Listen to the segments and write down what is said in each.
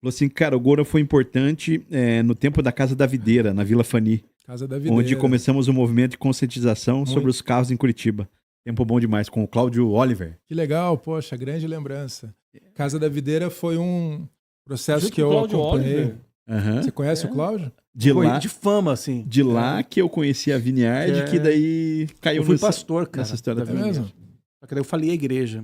Falou assim, cara, o Gora foi importante no tempo da Casa da Videira, na Vila Fani. Casa da Videira. Onde começamos o movimento de conscientização sobre os carros em Curitiba. Tempo bom demais, com o Cláudio Oliver. Que legal, poxa, grande lembrança. Casa da Videira foi um processo Junto que com o eu Cláudio acompanhei. Oliver. Uhum. Você conhece o Cláudio? De fama, assim. De lá que eu conheci a Vineyard, que daí caiu Eu fui nessa, pastor, cara. nessa história da também. mesmo? Vineyard. Só que daí eu falei a igreja.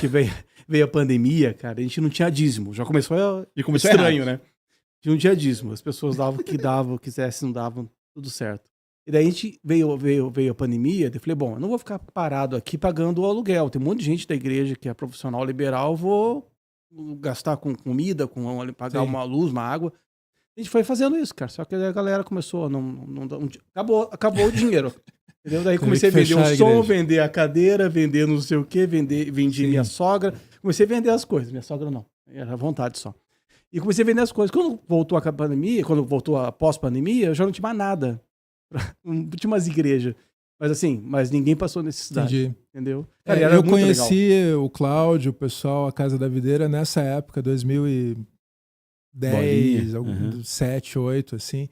Que veio a pandemia, cara, a gente não tinha dízimo. Já começou, estranho, errado. né? A gente não tinha dízimo. As pessoas davam o que davam, quisessem, não davam, tudo certo. E daí a gente veio a pandemia, eu falei, bom, eu não vou ficar parado aqui pagando o aluguel. Tem um monte de gente da igreja que é profissional liberal, vou gastar com comida, pagar Sim. uma luz, uma água. A gente foi fazendo isso, cara. Só que a galera começou, acabou o dinheiro. Entendeu? Daí Teve comecei a que vender fechar um a som, igreja. vender a cadeira, vender não sei o quê, vendi Sim. minha sogra. Comecei a vender as coisas. Minha sogra não, era à vontade só. E comecei a vender as coisas. Quando voltou a pandemia, quando voltou a pós-pandemia, eu já não tinha mais nada. Não tinha umas igrejas. Mas assim, ninguém passou necessidade. Entendi. Entendeu? Cara, era Eu muito conheci legal. o Bolinha, Cláudio, o pessoal, a Casa da Videira, nessa época, 2010, 7, 8, assim.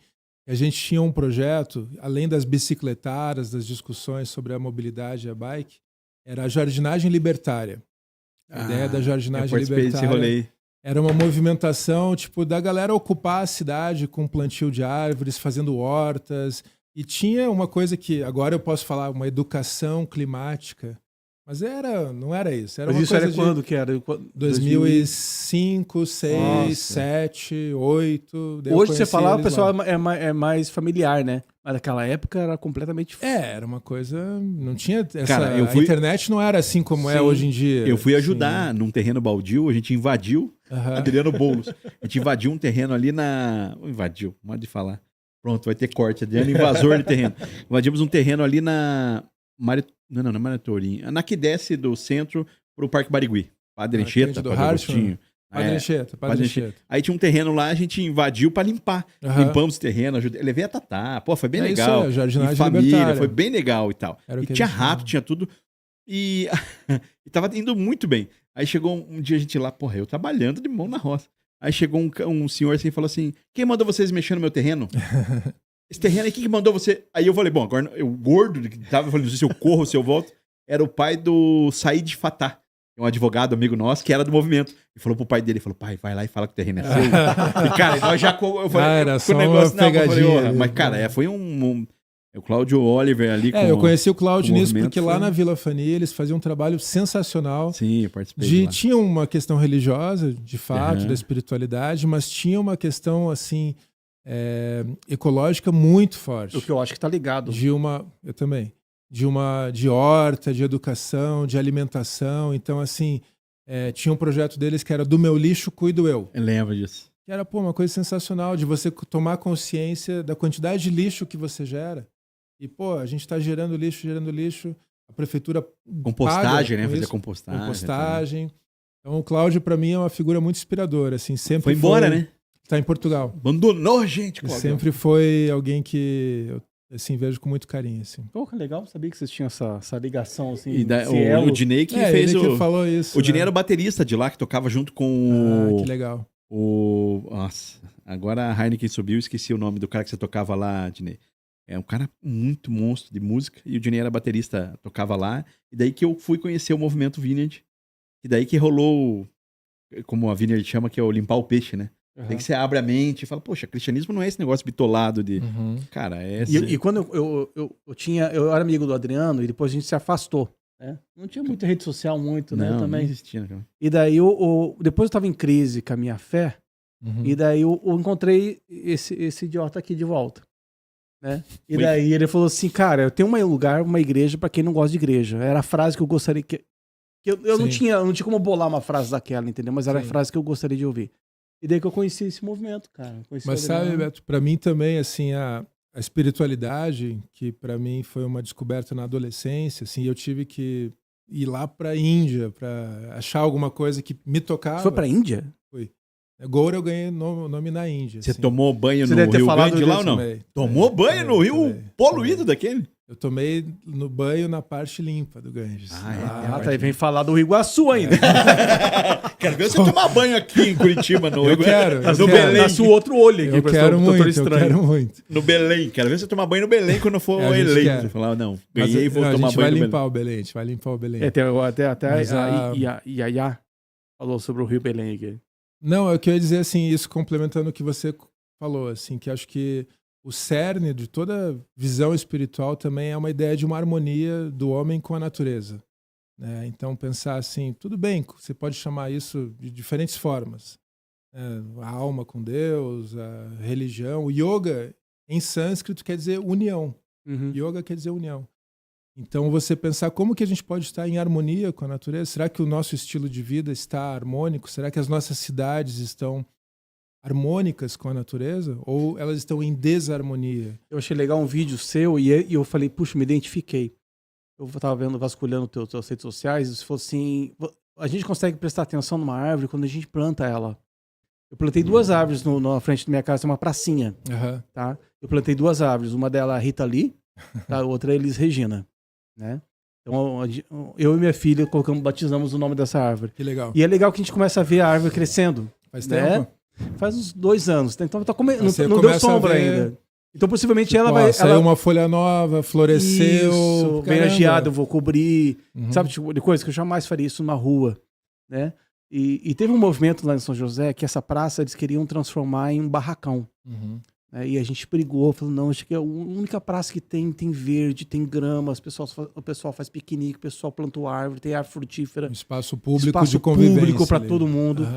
A gente tinha um projeto, além das bicicletadas, das discussões sobre a mobilidade e a bike, era a jardinagem libertária. A ideia da jardinagem libertária Rolê. era uma movimentação tipo da galera ocupar a cidade com plantio de árvores, fazendo hortas. E tinha uma coisa que agora eu posso falar, uma educação climática. Mas não era isso. Era Mas uma isso coisa era quando que era? 2005, 2006, Nossa. 2007, 2008. daí eu Hoje você conheci falar, o eles pessoal lá. é mais familiar, né? Mas naquela época era completamente... Era uma coisa. Não tinha. Cara, A internet não era assim como é Sim. hoje em dia. Eu fui assim. ajudar num terreno baldio, a gente invadiu, Aham. Adriano Boulos, a gente invadiu um terreno ali invadiu, modo de falar. Pronto, vai ter corte, Adriano invasor de terreno. Invadimos um terreno ali na Maratorim, na que desce do centro pro Parque Barigui. Padre Anchieta, do Padre Hartmann. Agostinho. Padre Anchieta, Padre Anchieta. Aí tinha um terreno lá, a gente invadiu pra limpar. Aham. Limpamos o terreno, levei a Tatá. Pô, foi bem É isso legal. aí, jardinagem Em família, libertária. foi bem legal e tal. Era o E que tinha eles rato, falam. tinha tudo. E tava indo muito bem. Aí chegou um dia a gente lá, porra, eu trabalhando de mão na roça. Aí chegou um senhor assim e falou assim: quem mandou vocês mexer no meu terreno? Esse terreno aí, quem que mandou você? Aí eu falei, bom, agora o gordo que tava, eu falei, não sei se eu corro ou se eu volto, era o pai do Said Fatah, um advogado, amigo nosso, que era do movimento. E falou pro pai dele, falou, pai, vai lá e fala que o terreno é seu. E cara, nós já... Eu falei, Era só uma eu falei, pegadinha. mas cara, foi o Cláudio Oliver ali com Eu conheci o Cláudio o nisso movimento porque lá foi- na Vila Fani eles faziam um trabalho sensacional. Sim, eu participei de lá. Tinha uma questão religiosa, de fato, Aham. da espiritualidade, mas tinha uma questão assim ecológica muito forte. O que eu acho que tá ligado. Eu também. De horta, de educação, de alimentação. Então, assim, tinha um projeto deles que era do meu lixo, cuido eu. Eu lembro disso. Que era, uma coisa sensacional de você tomar consciência da quantidade de lixo que você gera. E, a gente está gerando lixo. A prefeitura Compostagem, paga né? com Fazer isso. compostagem. Então, o Cláudio, para mim, é uma figura muito inspiradora. Assim, sempre Foi embora, né? Está em Portugal. Abandonou a gente, E Cláudio. sempre foi alguém que eu assim, vejo com muito carinho. Assim. Pô, que legal, sabia que vocês tinham essa ligação, assim. E esse o elo. Dinei que fez ele que falou isso. O Dinei né? era o baterista de lá, que tocava junto com que legal. Nossa, agora a Heineken subiu, esqueci o nome do cara que você tocava lá, Dinei. É um cara muito monstro de música, e o Dinei era baterista, tocava lá, e daí que eu fui conhecer o movimento Vineyard, e daí que rolou, como a Vineyard chama, que é o limpar o peixe, né? Uhum. Daí que você abre a mente e fala, poxa, cristianismo não é esse negócio bitolado de... Uhum. Cara, é... E quando eu era amigo do Adriano, e depois a gente se afastou. Né? Não tinha muita rede social, né? Não Também. existia, cara. E daí, depois eu tava em crise com a minha fé, Uhum. e daí eu encontrei esse idiota aqui de volta. Né? E Foi. daí ele falou assim, cara, eu tenho um lugar, uma igreja pra quem não gosta de igreja. Era a frase que eu gostaria que eu não tinha como bolar uma frase daquela, entendeu? Mas era a Sim. frase que eu gostaria de ouvir. E daí que eu conheci esse movimento, cara. Conheci Mas o sabe, Adriano. Beto, para mim também, assim, a espiritualidade, que para mim foi uma descoberta na adolescência, assim, eu tive que ir lá pra Índia para achar alguma coisa que me tocava. Foi pra Índia? Agora eu ganhei nome na Índia. Você assim. tomou banho Você no deve ter Rio falado Grande lá ou disso não? Também. Tomou banho no Rio também. poluído daquele? Eu tomei no banho na parte limpa do Ganges. Tá aí vem falar do Rio Iguaçu ainda. Quero ver você tomar banho aqui em Curitiba, no Eu quero. no Belém. Nasce o outro olho aqui. Eu quero muito. No Belém. Quero ver você tomar banho no Belém quando for a gente eleito. quer. Falar, não, Mas ganhei e vou tomar banho no Belém. A gente vai limpar o Belém. Até Mas a Yaya falou sobre o Rio Belém aqui. Não, eu queria dizer assim, isso complementando o que você falou, assim, que acho que o cerne de toda visão espiritual também é uma ideia de uma harmonia do homem com a natureza. Né? Então, pensar assim, tudo bem, você pode chamar isso de diferentes formas. A alma com Deus, a religião. O yoga, em sânscrito, quer dizer união. Yoga quer dizer união. Então, você pensar como que a gente pode estar em harmonia com a natureza. Será que o nosso estilo de vida está harmônico? Será que as nossas cidades estão harmônicas com a natureza? Ou elas estão em desarmonia? Eu achei legal um vídeo seu e eu falei, puxa, me identifiquei. Eu tava vasculhando teus redes sociais e você falou assim, a gente consegue prestar atenção numa árvore quando a gente planta ela. Eu plantei 2 árvores na frente da minha casa, tem uma pracinha. Tá? Eu plantei 2 árvores, uma delas é a Rita Lee, a outra é Elis Regina. Né? Então eu e minha filha batizamos o nome dessa árvore. Que legal. E é legal que a gente começa a ver a árvore crescendo. Faz né? tempo? Faz uns 2 anos. Então não deu começa sombra a ver... ainda. Então possivelmente ela vai... Saiu uma folha nova, floresceu. Isso, bem geada, eu vou cobrir. Sabe, tipo de coisa que eu jamais faria isso na rua. Né? E teve um movimento lá em São José que essa praça eles queriam transformar em um barracão. Né? E a gente brigou, falou, não, acho que é a única praça que tem verde, tem grama, o pessoal faz piquenique, o pessoal plantou árvore, tem árvore frutífera. Um espaço público de convivência. Público para todo mundo.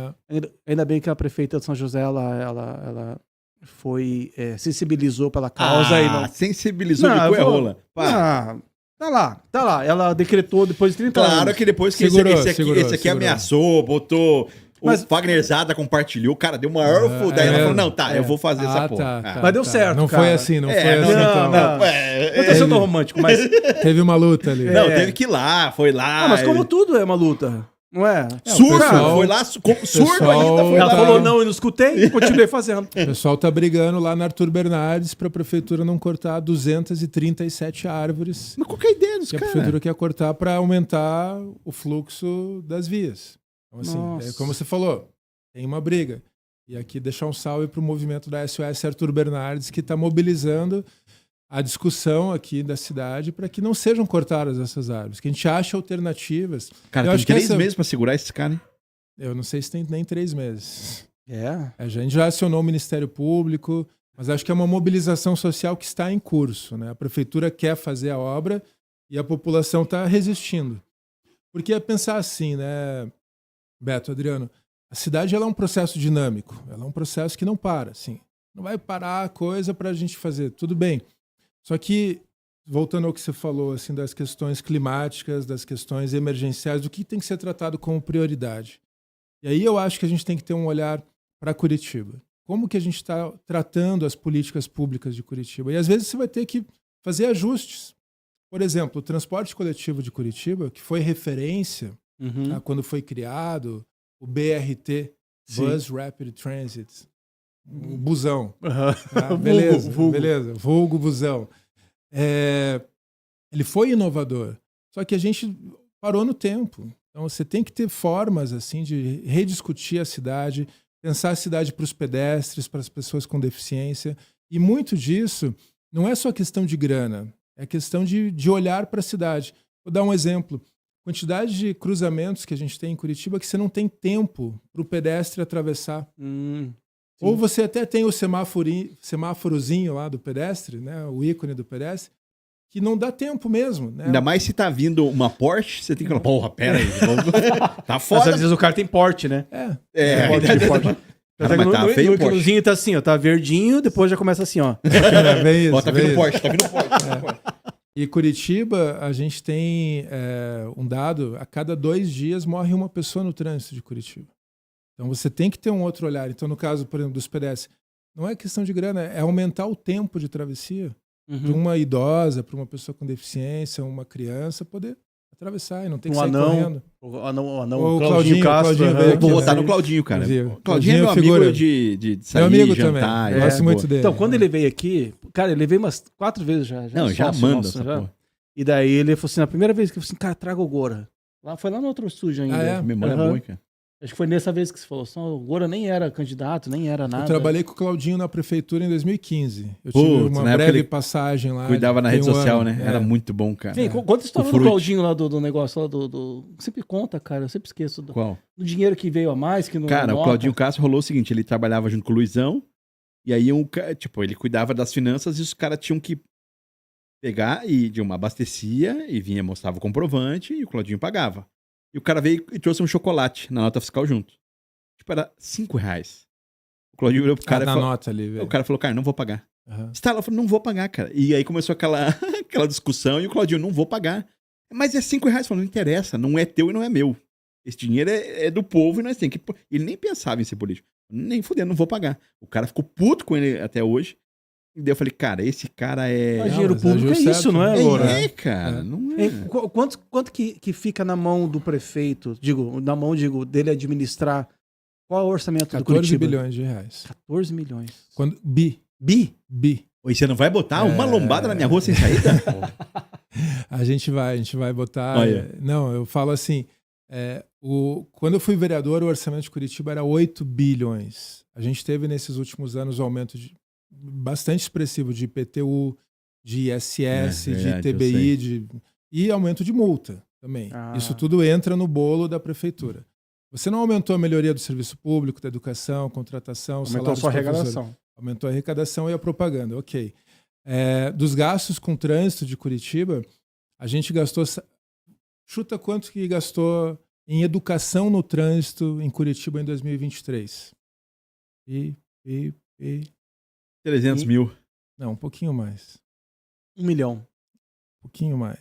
Ainda bem que a prefeita de São José, ela foi, sensibilizou pela causa. E não... sensibilizou de cu é rola. Tá lá. Ela decretou depois de 30 anos. Claro que depois que esse aqui ameaçou, botou... Mas o Wagner Zada compartilhou, cara, deu uma urfo, daí ela falou, não, eu vou fazer essa porra. Mas deu certo, não cara. Foi assim, não foi assim. Não tô sendo romântico, mas... Teve uma luta ali. Não, teve que ir lá, foi lá. Mas como tudo é uma luta, não é? Surdo, foi lá, surdo ainda foi lá. Ela falou não, eu não escutei e continuei fazendo. O pessoal tá brigando lá na Arthur Bernardes pra prefeitura não cortar 237 árvores. Mas qual que é a ideia dos caras? A prefeitura quer cortar pra aumentar o fluxo das vias. Então, assim, como você falou, tem uma briga. E aqui deixar um salve para o movimento da SOS Arthur Bernardes, que está mobilizando a discussão aqui da cidade para que não sejam cortadas essas árvores, que a gente ache alternativas. Cara, tem 3 meses para segurar esse cara, hein? Eu não sei se tem nem 3 meses. A gente já acionou o Ministério Público, mas acho que é uma mobilização social que está em curso. Né? A prefeitura quer fazer a obra e a população está resistindo. Porque é pensar assim, né, Beto, Adriano, a cidade ela é um processo dinâmico, ela é um processo que não para, assim. Não vai parar a coisa para a gente fazer, tudo bem. Só que, voltando ao que você falou, assim, das questões climáticas, das questões emergenciais, do que tem que ser tratado como prioridade. E aí eu acho que a gente tem que ter um olhar para Curitiba. Como que a gente está tratando as políticas públicas de Curitiba? E às vezes você vai ter que fazer ajustes. Por exemplo, o transporte coletivo de Curitiba, que foi referência quando foi criado o BRT, Bus Rapid Transit, o busão. Beleza, vulgo busão. Ele foi inovador, só que a gente parou no tempo. Então você tem que ter formas assim de rediscutir a cidade, pensar a cidade para os pedestres, para as pessoas com deficiência. E muito disso não é só questão de grana, é questão de olhar para a cidade. Vou dar um exemplo. Quantidade de cruzamentos que a gente tem em Curitiba que você não tem tempo para o pedestre atravessar. Ou você até tem o semáforozinho lá do pedestre, né, o ícone do pedestre, que não dá tempo mesmo. Né? Ainda mais se tá vindo uma Porsche, você tem que falar, porra, pera aí. Tá foda. Às vezes o cara tem porte, né? Porte. Cara, mas tá feio o Porsche. O cruzinho tá assim, ó, tá verdinho, depois já começa assim, ó. Tá vindo Porsche. E Curitiba, a gente tem um dado, a cada 2 dias morre uma pessoa no trânsito de Curitiba. Então você tem que ter um outro olhar. Então no caso, por exemplo, dos pedestres, não é questão de grana, é aumentar o tempo de travessia de uma idosa, para uma pessoa com deficiência, uma criança, poder atravessar e não tem que Um sair anão. correndo. O anão, O o Claudinho Castro. veio aham. aqui, Vou né? votar no Claudinho, cara. Viu? Claudinho é meu Claudinho é amigo figura. de sair, Meu amigo jantar. também. Gosto muito dele. Então, quando ele veio aqui, cara, ele veio umas 4 vezes já. Não, já sócio manda nosso, essa já. porra. E daí ele falou assim, na primeira vez que eu falei assim, cara, traga o Gora. Foi lá no outro estúdio ainda. Ah, é? Memória Aham. boa, hein, cara. Acho que foi nessa vez que você falou, o Gora nem era candidato, nem era nada. Eu trabalhei com o Claudinho na prefeitura em 2015. Eu Putz, tive na uma época breve ele passagem lá. Cuidava na tem rede um social, ano. né? É. Era muito bom, cara. Vem, conta a história O do Fruit. Claudinho lá do negócio lá do... Sempre conta, cara, eu sempre esqueço. Do Qual? dinheiro que veio a mais, que não Cara, o nota. Claudinho Castro rolou o seguinte, ele trabalhava junto com o Luizão, e aí tipo, ele cuidava das finanças e os caras tinham que pegar e abastecia e vinha, mostrava o comprovante e o Claudinho pagava. E o cara veio e trouxe um chocolate na nota fiscal junto. Tipo, era R$5. O Claudinho olhou pro cara e na falou, nota ali, velho. o cara falou, cara, não vou pagar. Aham. Você tá lá, falou, não vou pagar, cara. E aí começou aquela discussão e o Claudinho, não vou pagar. Mas é R$5. Falou, não interessa, não é teu e não é meu. Esse dinheiro é do povo e nós temos que... Ele nem pensava em ser político. Nem fudendo, não vou pagar. O cara ficou puto com ele até hoje. E daí eu falei, cara, esse cara é... Mas dinheiro mas público é agiu isso, certo, não é, né? Loura? É, cara, não é. Quanto que fica na mão do prefeito, na mão dele administrar, qual é o orçamento do 14 Curitiba? bilhões de reais. 14 milhões. Quando, Bi? bi. Oi, você não vai botar uma lombada na minha rua sem saída? A gente vai botar. Olha. Não, eu falo assim. Quando eu fui vereador, o orçamento de Curitiba era 8 bilhões. A gente teve nesses últimos anos um aumento bastante expressivo de IPTU, de ISS, verdade, de TBI e aumento de multa também. Ah. Isso tudo entra no bolo da prefeitura. Você não aumentou a melhoria do serviço público, da educação, contratação, Aumentou salário sua dos professores. arrecadação. Aumentou a arrecadação e a propaganda, ok. Dos gastos com trânsito de Curitiba, a gente gastou... Chuta quanto que gastou em educação no trânsito em Curitiba em 2023? 300 mil. Não, um pouquinho mais. 1 milhão. Um pouquinho mais.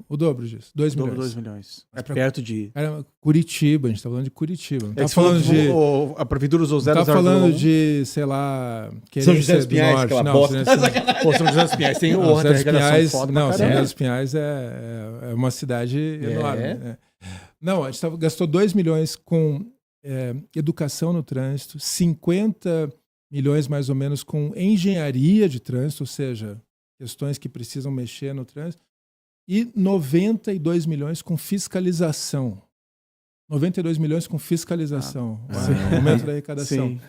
O dobro disso. 2 Dobro milhões. 2 milhões. Mas É perto de... Cara, Curitiba, a gente tá falando de Curitiba. Não tá Eles falando de... A prefeitura usou Não 0,001. tá falando de, sei lá... São José Querência dos do Pinhais, Norte. aquela Não, bosta. Pô, São José dos Pinhais tem Não, ordem, São José dos arrecadação Pinhais, foda não, pra São caramba. José dos Pinhais é uma cidade enorme. Né? Não, a gente gastou 2 milhões com educação no trânsito, 50 milhões mais ou menos com engenharia de trânsito, ou seja, questões que precisam mexer no trânsito, e 92 milhões com fiscalização. 92 milhões com fiscalização, o aumento da arrecadação. Sim.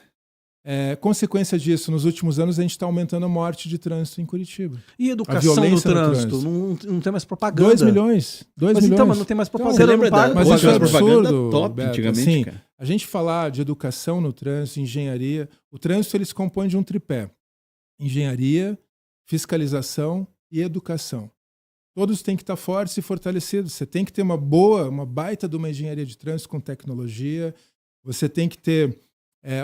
Consequência disso, nos últimos anos a gente está aumentando a morte de trânsito em Curitiba. E A educação no violência no trânsito? trânsito. Não tem mais propaganda. 2 milhões. 2 Mas milhões. então, mas não tem mais Então, propaganda. Você lembra não paga, mas não isso é paga. propaganda absurdo, top Beto. antigamente, Assim, cara? a gente falar de educação no trânsito, engenharia, o trânsito ele se compõe de um tripé: engenharia, fiscalização e educação. Todos têm que estar fortes e fortalecidos. Você tem que ter uma baita de uma engenharia de trânsito com tecnologia. Você tem que ter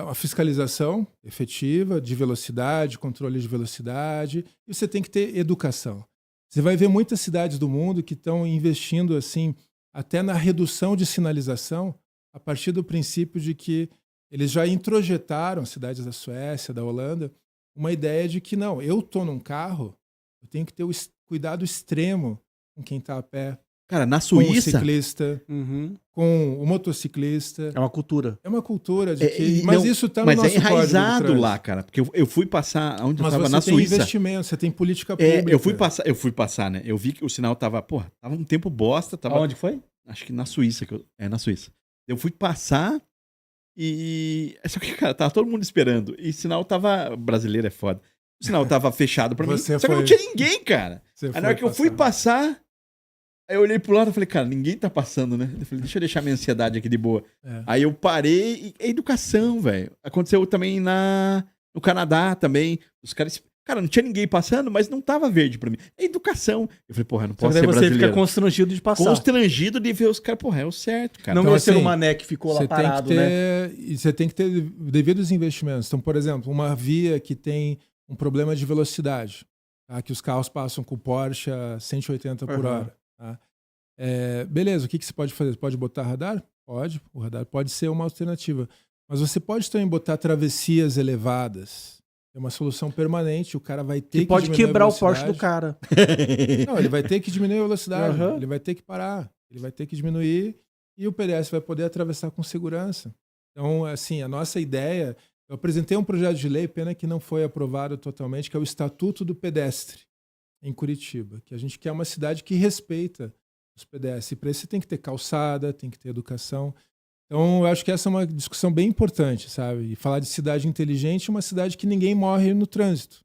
a fiscalização efetiva de velocidade, controle de velocidade. E você tem que ter educação. Você vai ver muitas cidades do mundo que estão investindo assim até na redução de sinalização a partir do princípio de que eles já introjetaram, cidades da Suécia, da Holanda, uma ideia de que não, eu estou num carro, eu tenho que ter o cuidado extremo com quem está a pé, Cara, na com o Suíça... ciclista, Uhum. com o motociclista. É uma cultura. É uma cultura de que... Mas não, isso está no mas nosso é enraizado código do trânsito. lá, cara. Porque eu fui passar onde eu Mas tava você na tem Suíça. investimento, você tem política pública. Eu fui passar, né? Eu vi que o sinal tava, tava um tempo bosta. Tava, Aonde foi? Acho que na Suíça. Na Suíça. Eu fui passar e... Só que, cara, tava todo mundo esperando. E o sinal tava... Brasileiro é foda. O sinal tava fechado pra mim. Você Só que foi- não tinha ninguém, cara. Você Aí foi na hora que eu fui passar... Aí eu olhei pro lado e falei, cara, ninguém tá passando, né? Eu falei, deixa eu deixar minha ansiedade aqui de boa. É. Aí eu parei e é educação, velho. Aconteceu também no Canadá também. Os caras... Cara, não tinha ninguém passando, mas não tava verde pra mim. É educação. Eu falei, porra, eu não Só posso que daí ser você brasileiro. fica constrangido de passar. Constrangido de ver os caras, porra, é o certo, cara. Não Então, ver ser assim, o mané que ficou lá Você parado, tem que né? ter, e você tem que ter devidos investimentos. Então, por exemplo, uma via que tem um problema de velocidade, tá? Que os carros passam com o Porsche a 180 por Uhum. hora. Tá? Beleza, o que você pode fazer? Você pode botar radar? Pode. O radar pode ser uma alternativa. Mas você pode também botar travessias elevadas. É uma solução permanente. O cara vai ter Que pode diminuir a quebrar o Porsche velocidade. do cara. Não, ele vai ter que diminuir a velocidade. Uhum. Ele vai ter que parar. Ele vai ter que diminuir e o pedestre vai poder atravessar com segurança. Então, assim, a nossa ideia... Eu apresentei um projeto de lei, pena que não foi aprovado totalmente, que é o Estatuto do Pedestre, em Curitiba, que a gente quer uma cidade que respeita os pedestres. E para isso tem que ter calçada, tem que ter educação. Então, eu acho que essa é uma discussão bem importante, sabe? E falar de cidade inteligente é uma cidade que ninguém morre no trânsito.